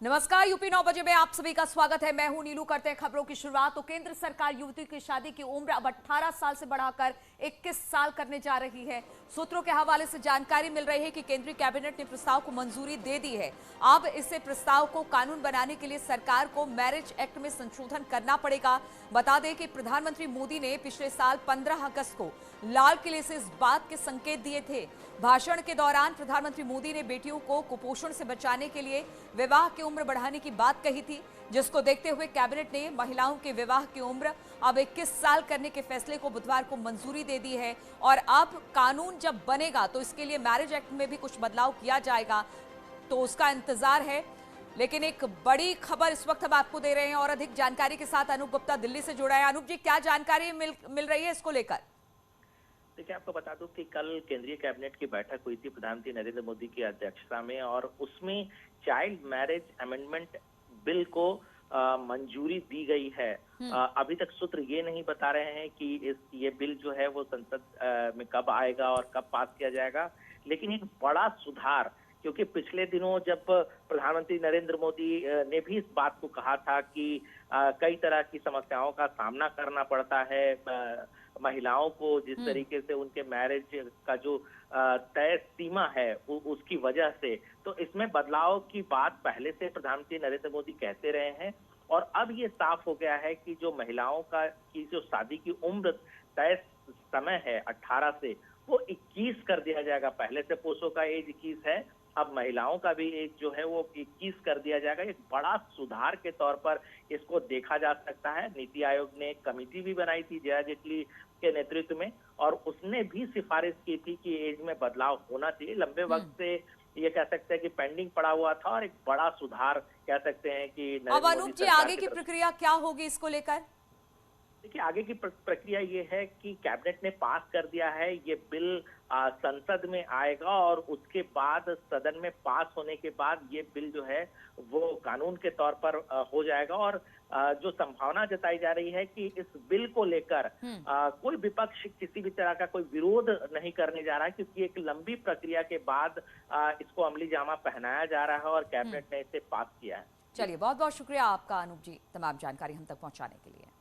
नमस्कार, यूपी 9 बजे में आप सभी का स्वागत है। मैं हूं नीलू। करते हैं खबरों की शुरुआत। तो केंद्र सरकार युवती की शादी की उम्र अब 18 साल से बढ़ाकर 21 साल करने जा रही है। सूत्रों के हवाले से जानकारी मिल रही है कि केंद्रीय कैबिनेट ने प्रस्ताव को मंजूरी दे दी है। अब इसे प्रस्ताव को कानून बनाने के लिए सरकार को मैरिज एक्ट में संशोधन करना पड़ेगा। बता दें कि प्रधानमंत्री मोदी ने पिछले साल 15 अगस्त को लाल किले से इस बात के संकेत दिए थे। भाषण के दौरान प्रधानमंत्री मोदी ने बेटियों को कुपोषण से बचाने के लिए विवाह की उम्र बढ़ाने की बात कही थी, जिसको देखते हुए कैबिनेट ने महिलाओं के विवाह की उम्र अब 21 साल करने के फैसले को बुधवार को मंजूरी दे दी है। और अब कानून जब बनेगा तो इसके लिए मैरिज एक्ट में भी कुछ बदलाव किया जाएगा, तो उसका इंतजार है। लेकिन एक बड़ी खबर इस वक्त हम आपको दे रहे हैं और अधिक जानकारी के साथ अनूप गुप्ता दिल्ली से जुड़ा है। अनूप जी, क्या जानकारी मिल रही है इसको लेकर? देखिए, आपको बता दूं कि कल केंद्रीय कैबिनेट की बैठक हुई थी प्रधानमंत्री नरेंद्र मोदी की अध्यक्षता में, और उसमें चाइल्ड मैरिज अमेंडमेंट बिल को मंजूरी दी गई है। अभी तक सूत्र ये नहीं बता रहे हैं कि ये बिल जो है वो संसद में कब आएगा और कब पास किया जाएगा, लेकिन एक बड़ा सुधार, क्योंकि पिछले दिनों जब प्रधानमंत्री नरेंद्र मोदी ने भी इस बात को कहा था कि कई तरह की समस्याओं का सामना करना पड़ता है महिलाओं को, जिस तरीके से उनके मैरिज का जो तय सीमा है उसकी वजह से, तो इसमें बदलाव की बात पहले से प्रधानमंत्री नरेंद्र मोदी कहते रहे हैं। और अब ये साफ हो गया है कि जो महिलाओं की जो शादी की उम्र तय समय है 18 से, वो 21 कर दिया जाएगा। पहले से पुरुषों का एज 21 है, अब महिलाओं का भी एज जो है वो 21 कर दिया जाएगा। एक बड़ा सुधार के तौर पर इसको देखा जा सकता है। नीति आयोग ने एक कमेटी भी बनाई थी जया जेटली के नेतृत्व में, और उसने भी सिफारिश की थी कि एज में बदलाव होना चाहिए। लंबे वक्त से ये कह सकते हैं कि पेंडिंग पड़ा हुआ था, और एक बड़ा सुधार कह सकते हैं कि अब अनूप जी, आगे की प्रक्रिया क्या होगी इसको लेकर? देखिए, आगे की प्रक्रिया ये है कि कैबिनेट ने पास कर दिया है, ये बिल संसद में आएगा, और उसके बाद सदन में पास होने के बाद ये बिल जो है वो कानून के तौर पर हो जाएगा। और जो संभावना जताई जा रही है कि इस बिल को लेकर कोई विपक्ष किसी भी तरह का कोई विरोध नहीं करने जा रहा है, क्योंकि एक लंबी प्रक्रिया के बाद इसको अमली जामा पहनाया जा रहा है और कैबिनेट ने इसे पास किया है। चलिए, बहुत बहुत शुक्रिया आपका अनूप जी, तमाम जानकारी हम तक पहुंचाने के लिए।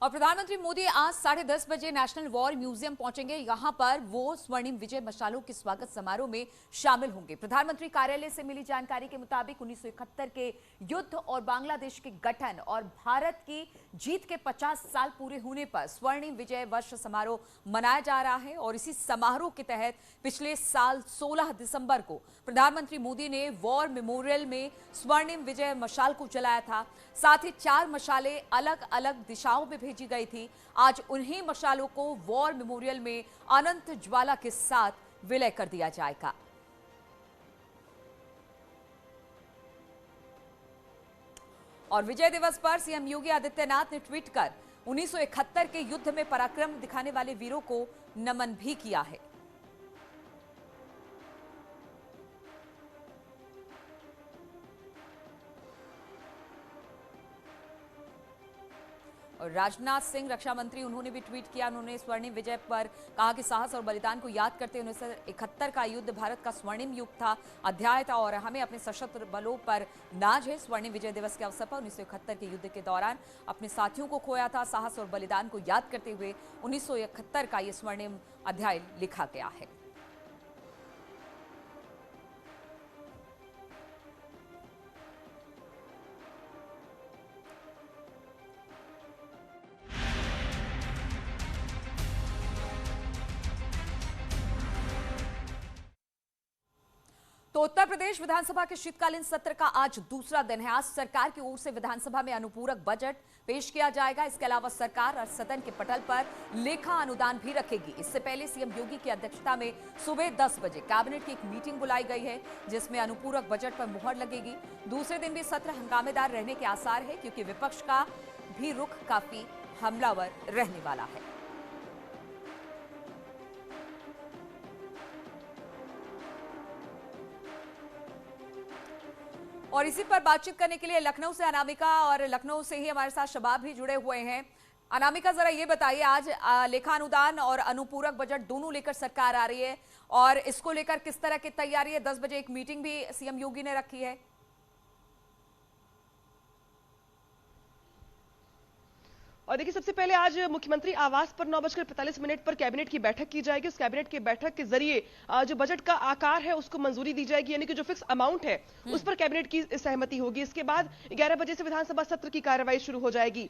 और प्रधानमंत्री मोदी आज 10:30 बजे नेशनल वॉर म्यूजियम पहुंचेंगे। यहां पर वो स्वर्णिम विजय मशालों के स्वागत समारोह में शामिल होंगे। प्रधानमंत्री कार्यालय से मिली जानकारी के मुताबिक 1971 के युद्ध और बांग्लादेश के गठन और भारत की जीत के 50 साल पूरे होने पर स्वर्णिम विजय वर्ष समारोह मनाया जा रहा है। और इसी समारोह के तहत पिछले साल 16 दिसंबर को प्रधानमंत्री मोदी ने वॉर मेमोरियल में स्वर्णिम विजय मशाल को जलाया था। साथ ही 4 मशालें अलग अलग दिशाओं में भेजी गई थी। आज उन्हीं मशालों को वॉर मेमोरियल में अनंत ज्वाला के साथ विलय कर दिया जाएगा। और विजय दिवस पर सीएम योगी आदित्यनाथ ने ट्वीट कर 1971 के युद्ध में पराक्रम दिखाने वाले वीरों को नमन भी किया है। और राजनाथ सिंह रक्षा मंत्री, उन्होंने भी ट्वीट किया। उन्होंने स्वर्णिम विजय पर कहा कि साहस और बलिदान को याद करते हुए 1971 का युद्ध भारत का स्वर्णिम युग था, अध्याय था, और हमें अपने सशस्त्र बलों पर नाज है। स्वर्णिम विजय दिवस के अवसर पर 1971 के युद्ध के दौरान अपने साथियों को खोया था, साहस और बलिदान को याद करते हुए 1971 का ये स्वर्णिम अध्याय लिखा गया है। तो उत्तर प्रदेश विधानसभा के शीतकालीन सत्र का आज दूसरा दिन है। आज सरकार की ओर से विधानसभा में अनुपूरक बजट पेश किया जाएगा। इसके अलावा सरकार और सदन के पटल पर लेखा अनुदान भी रखेगी। इससे पहले सीएम योगी की अध्यक्षता में सुबह 10 बजे कैबिनेट की एक मीटिंग बुलाई गई है, जिसमें अनुपूरक बजट पर मुहर लगेगी। दूसरे दिन भी सत्र हंगामेदार रहने के आसार है, क्योंकि विपक्ष का भी रुख काफी हमलावर रहने वाला है। और इसी पर बातचीत करने के लिए लखनऊ से अनामिका, और लखनऊ से ही हमारे साथ शबाब भी जुड़े हुए हैं। अनामिका, जरा ये बताइए, आज लेखा अनुदान और अनुपूरक बजट दोनों लेकर सरकार आ रही है, और इसको लेकर किस तरह की तैयारी है? 10 बजे एक मीटिंग भी सीएम योगी ने रखी है। और देखिए, सबसे पहले आज मुख्यमंत्री आवास पर 9:45 पर कैबिनेट की बैठक की जाएगी। उस कैबिनेट की बैठक के जरिए जो बजट का आकार है उसको मंजूरी दी जाएगी, यानी कि जो फिक्स अमाउंट है उस पर कैबिनेट की सहमति होगी। इसके बाद 11 बजे से विधानसभा सत्र की कार्रवाई शुरू हो जाएगी।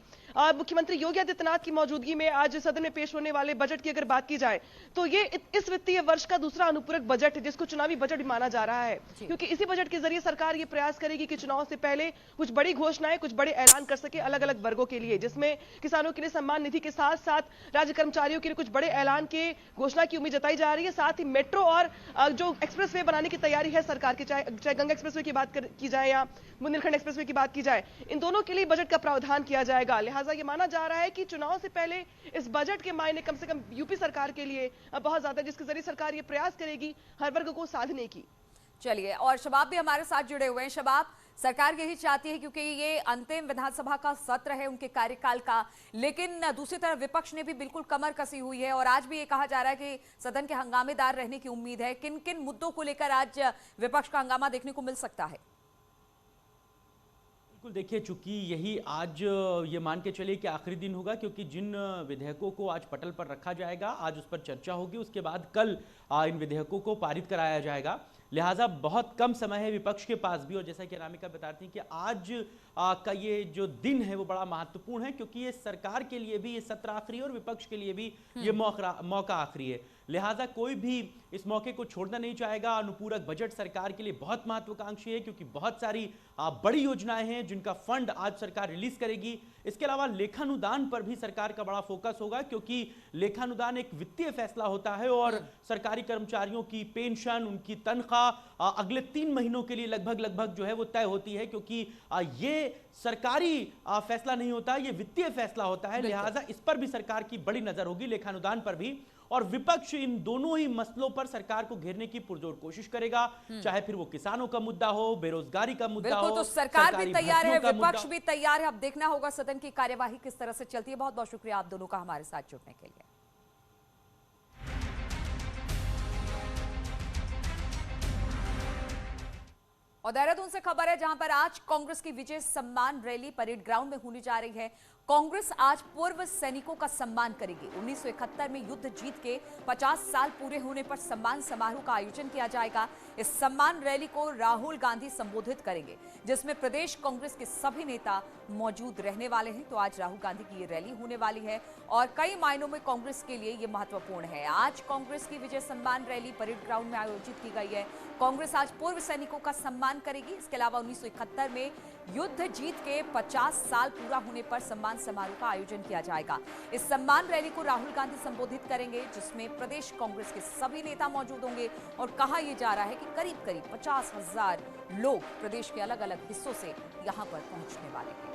मुख्यमंत्री योगी आदित्यनाथ की मौजूदगी में आज सदन में पेश होने वाले बजट की अगर बात की जाए तो ये इस वित्तीय वर्ष का दूसरा अनुपूरक बजट है, जिसको चुनावी बजट भी माना जा रहा है, क्योंकि इसी बजट के जरिए सरकार ये प्रयास करेगी कि चुनाव से पहले कुछ बड़ी घोषणाएं, कुछ बड़े ऐलान कर सके अलग अलग वर्गों के लिए, जिसमें किसानों के लिए सम्मान निधि के साथ साथ राज्य कर्मचारियों के लिए कुछ बड़े ऐलान के घोषणा की उम्मीद जताई जा रही है। साथ ही मेट्रो और जो एक्सप्रेसवे बनाने की तैयारी है सरकार की, चाहे गंगा एक्सप्रेसवे की बात की जाए या बुंदेलखंड एक्सप्रेसवे की बात की जाए, इन दोनों के लिए बजट का प्रावधान किया जाएगा। लिहाजा यह माना जा रहा है कि चुनाव से पहले इस बजट के मायने कम से कम यूपी सरकार के लिए बहुत ज्यादा, जिसके जरिए सरकार ये प्रयास करेगी हर वर्ग को साधने की। चलिए, और शबाब भी हमारे साथ जुड़े हुए हैं। शबाब, सरकार यही चाहती है क्योंकि ये अंतिम विधानसभा का सत्र है उनके कार्यकाल का, लेकिन दूसरी तरफ विपक्ष ने भी बिल्कुल कमर कसी हुई है और आज भी ये कहा जा रहा है कि सदन के हंगामेदार रहने की उम्मीद है। किन किन मुद्दों को लेकर आज विपक्ष का हंगामा देखने को मिल सकता है? बिल्कुल, देखिए, चूंकि यही आज ये मान के चलिए कि आखिरी दिन होगा, क्योंकि जिन विधेयकों को आज पटल पर रखा जाएगा आज उस पर चर्चा होगी, उसके बाद कल इन विधेयकों को पारित कराया जाएगा। लिहाजा बहुत कम समय है विपक्ष के पास भी, और जैसा कि अनामिका बताती हैं कि आज का ये जो दिन है वो बड़ा महत्वपूर्ण है, क्योंकि ये सरकार के लिए भी ये सत्र आखिरी है और विपक्ष के लिए भी ये मौका आखिरी है। लिहाजा कोई भी इस मौके को छोड़ना नहीं चाहेगा। अनुपूरक बजट सरकार के लिए बहुत महत्वाकांक्षी है, क्योंकि बहुत सारी बड़ी योजनाएं हैं जिनका फंड आज सरकार रिलीज करेगी। इसके अलावा लेखानुदान पर भी सरकार का बड़ा फोकस होगा, क्योंकि लेखानुदान एक वित्तीय फैसला होता है और सरकारी कर्मचारियों की पेंशन, उनकी तनख्वाह अगले 3 महीनों के लिए लगभग जो है वो तय होती है, क्योंकि ये सरकारी फैसला नहीं होता, ये वित्तीय फैसला होता है। लिहाजा इस पर भी सरकार की बड़ी नजर होगी, लेखानुदान पर भी। और विपक्ष इन दोनों ही मसलों पर सरकार को घेरने की पुरजोर कोशिश करेगा, चाहे फिर वो किसानों का मुद्दा हो, बेरोजगारी का मुद्दा हो। तो सरकार भी तैयार है, विपक्ष भी तैयार है। अब देखना होगा सदन की कार्यवाही किस तरह से चलती है। बहुत बहुत शुक्रिया आप दोनों का हमारे साथ जुड़ने के लिए। और देहरादून से खबर है, जहां पर आज कांग्रेस की विजय सम्मान रैली परेड ग्राउंड में होने जा रही है। कांग्रेस आज पूर्व सैनिकों का सम्मान करेगी। 1971 में युद्ध जीत के 50 साल पूरे होने पर सम्मान समारोह का आयोजन किया जाएगा। इस सम्मान रैली को राहुल गांधी संबोधित करेंगे, जिसमें प्रदेश कांग्रेस के सभी नेता मौजूद रहने वाले हैं। तो आज राहुल गांधी की ये रैली होने वाली है और कई मायनों में कांग्रेस के लिए ये महत्वपूर्ण है। आज कांग्रेस की विजय सम्मान रैली परेड ग्राउंड में आयोजित की गई है। कांग्रेस आज पूर्व सैनिकों का सम्मान करेगी। इसके अलावा 1971 में युद्ध जीत के 50 साल पूरा होने पर सम्मान समारोह का आयोजन किया जाएगा। इस सम्मान रैली को राहुल गांधी संबोधित करेंगे, जिसमें प्रदेश कांग्रेस के सभी नेता मौजूद होंगे और कहा यह जा रहा है कि करीब 50,000 लोग प्रदेश के अलग अलग हिस्सों से यहां पर पहुंचने वाले हैं।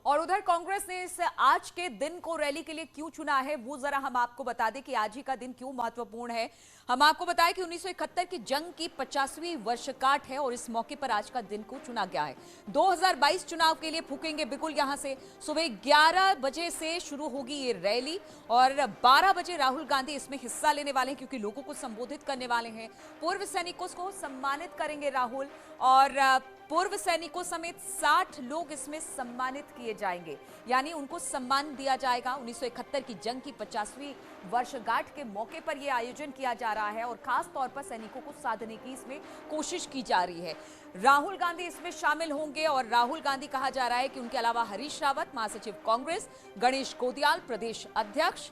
और उधर कांग्रेस ने इस आज के दिन को रैली के लिए क्यों चुना है, वो जरा हम आपको बता दें कि आज ही का दिन क्यों महत्वपूर्ण है। हम आपको बताएं कि 1971 की जंग की 50वीं वर्षगांठ है और इस मौके पर आज का दिन को चुना गया है। 2022 चुनाव के लिए फूकेंगे बिगुल। यहां से सुबह 11 बजे से शुरू होगी ये रैली और 12 बजे राहुल गांधी इसमें हिस्सा लेने वाले हैं, क्योंकि लोगों को संबोधित करने वाले हैं। पूर्व सैनिकों को सम्मानित करेंगे राहुल और पूर्व सैनिकों समेत 60 लोग इसमें सम्मानित किए जाएंगे, यानी उनको सम्मान दिया जाएगा। 1971 की जंग की 50वीं वर्षगांठ के मौके पर यह आयोजन किया जा रहा है और खास तौर पर सैनिकों को साधने की इसमें कोशिश की जा रही है। राहुल गांधी इसमें शामिल होंगे और राहुल गांधी कहा जा रहा है कि उनके अलावा हरीश रावत, महासचिव कांग्रेस, गणेश गोदियाल, प्रदेश अध्यक्ष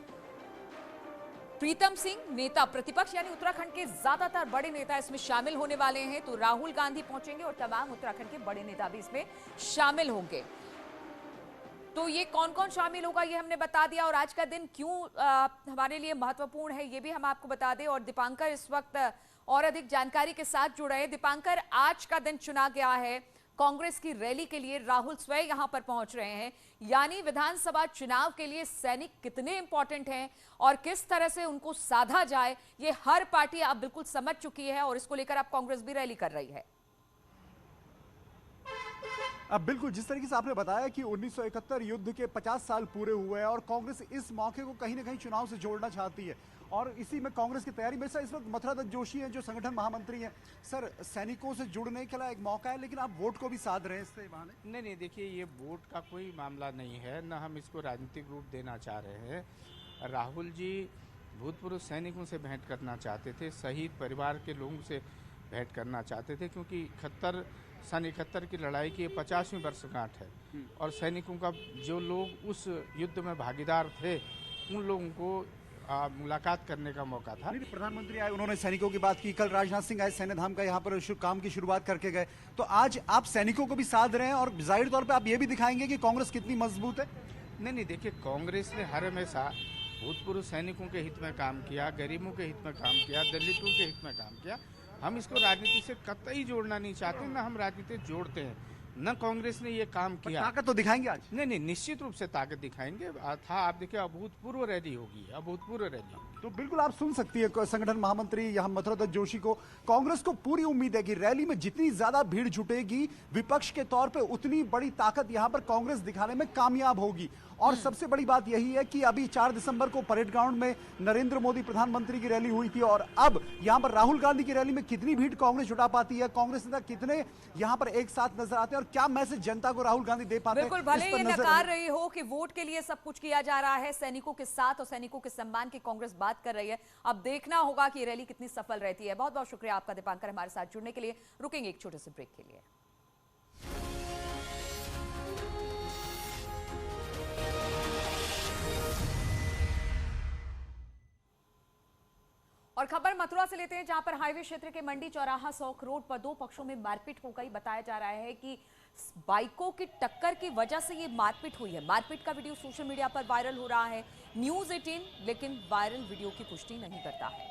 प्रीतम सिंह, नेता प्रतिपक्ष यानी उत्तराखंड के ज्यादातर बड़े नेता इसमें शामिल होने वाले हैं। तो राहुल गांधी पहुंचेंगे और तमाम उत्तराखंड के बड़े नेता भी इसमें शामिल होंगे। तो ये कौन कौन शामिल होगा ये हमने बता दिया और आज का दिन क्यों हमारे लिए महत्वपूर्ण है ये भी हम आपको बता दें। और दीपांकर इस वक्त और अधिक जानकारी के साथ जुड़े हैं। दीपांकर, आज का दिन चुना गया है कांग्रेस की रैली के लिए, राहुल स्वयं यहां पर पहुंच रहे हैं, यानी विधानसभा चुनाव के लिए सैनिक कितने इंपॉर्टेंट हैं और किस तरह से उनको साधा जाए ये हर पार्टी अब बिल्कुल समझ चुकी है और इसको लेकर अब कांग्रेस भी रैली कर रही है। अब बिल्कुल जिस तरीके से आपने बताया कि 1971 युद्ध के 50 साल पूरे हुए हैं और कांग्रेस इस मौके को कहीं ना कहीं चुनाव से जोड़ना चाहती है और इसी में कांग्रेस की तैयारी में सर इस वक्त मथुरा दत्त जोशी हैं जो संगठन महामंत्री हैं। सर सैनिकों से जुड़ने के लिए एक मौका है लेकिन आप वोट को भी साध रहे हैं इससे बहाने। नहीं, देखिए ये वोट का कोई मामला नहीं है, न हम इसको राजनीतिक रूप देना चाह रहे हैं। राहुल जी भूतपूर्व सैनिकों से भेंट करना चाहते थे, शहीद परिवार के लोगों से भेंट करना चाहते थे, क्योंकि सन 71 की लड़ाई की 50वीं वर्षगांठ है और सैनिकों का जो लोग उस युद्ध में भागीदार थे उन लोगों को मुलाकात करने का मौका था। प्रधानमंत्री आए, उन्होंने सैनिकों की बात की, कल राजनाथ सिंह आए सैन्य धाम का यहाँ पर काम की शुरुआत करके गए, तो आज आप सैनिकों को भी साध रहे हैं और जाहिर तौर पे आप ये भी दिखाएंगे कि कांग्रेस कितनी मजबूत है। नहीं, देखिए कांग्रेस ने हर हमेशा भूतपूर्व सैनिकों के हित में काम किया, गरीबों के हित में काम किया, दलितों के हित में काम किया। हम इसको राजनीति से कतई जोड़ना नहीं चाहते, न हम राजनीति जोड़ते हैं, न कांग्रेस ने ये काम किया। ताकत तो दिखाएंगे आज। नहीं, निश्चित रूप से ताकत दिखाएंगे। था आप देखिए अभूतपूर्व रैली होगी, अभूतपूर्व रैली होगी। तो बिल्कुल आप सुन सकती है संगठन महामंत्री यहाँ मथुरा दत्त जोशी को। कांग्रेस को पूरी उम्मीद है कि रैली में जितनी ज्यादा भीड़ जुटेगी विपक्ष के तौर पे उतनी बड़ी ताकत यहाँ पर कांग्रेस दिखाने में कामयाब होगी। और सबसे बड़ी बात यही है कि अभी 4 दिसंबर को परेड ग्राउंड में नरेंद्र मोदी प्रधानमंत्री की रैली हुई थी और अब यहाँ पर राहुल गांधी की रैली में कितनी भीड़ कांग्रेस जुटा पाती है, कांग्रेस नेता कितने यहाँ पर एक साथ नजर आते हैं और क्या मैसेज जनता को राहुल गांधी दे पाते हैं। बिल्कुल, भले ये नकार रही हो कि वोट के लिए सब कुछ किया जा रहा है, सैनिकों के साथ और सैनिकों के सम्मान की कांग्रेस बात कर रही है। अब देखना होगा कि ये रैली कितनी सफल रहती है। बहुत बहुत शुक्रिया आपका दीपांकर हमारे साथ जुड़ने के लिए। रुकेंगे एक छोटे से ब्रेक के लिए। और खबर मथुरा से लेते हैं, जहां पर हाईवे क्षेत्र के मंडी चौराहा सौख रोड पर 2 पक्षों में मारपीट हो गई। बताया जा रहा है कि बाइकों की टक्कर की वजह से ये मारपीट हुई है। मारपीट का वीडियो सोशल मीडिया पर वायरल हो रहा है। न्यूज़ 18 लेकिन वायरल वीडियो की पुष्टि नहीं करता है।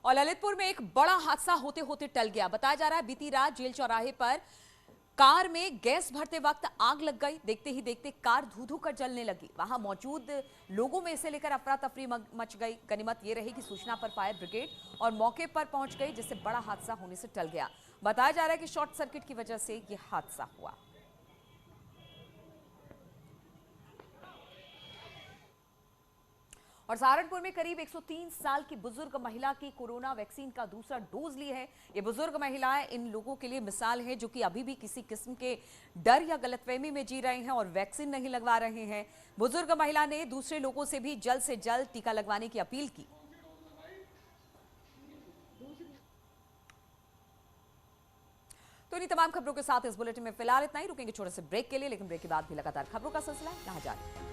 और ललितपुर में एक बड़ा हादसा होते होते टल गया। बताया जा रहा है बीती रात जेल चौराहे पर कार में गैस भरते वक्त आग लग गई। देखते ही देखते कार धू धू कर जलने लगी। वहां मौजूद लोगों में इसे लेकर अफरा तफरी मच गई। गनीमत ये रही कि सूचना पर फायर ब्रिगेड और मौके पर पहुंच गई, जिससे बड़ा हादसा होने से टल गया। बताया जा रहा है कि शॉर्ट सर्किट की वजह से यह हादसा हुआ। और सहारनपुर में करीब 103 साल की बुजुर्ग महिला की कोरोना वैक्सीन का दूसरा डोज ली है। ये बुजुर्ग महिलाएं इन लोगों के लिए मिसाल है जो कि अभी भी किसी किस्म के डर या गलतफहमी में जी रहे हैं और वैक्सीन नहीं लगवा रहे हैं। बुजुर्ग महिला ने दूसरे लोगों से भी जल्द से जल्द टीका लगवाने की अपील की। तो इन तमाम खबरों के साथ इस बुलेटिन में फिलहाल इतना ही। रुकेंगे छोटे से ब्रेक के लिए, लेकिन ब्रेक के बाद भी लगातार खबरों का सिलसिला यहाँ जारी है।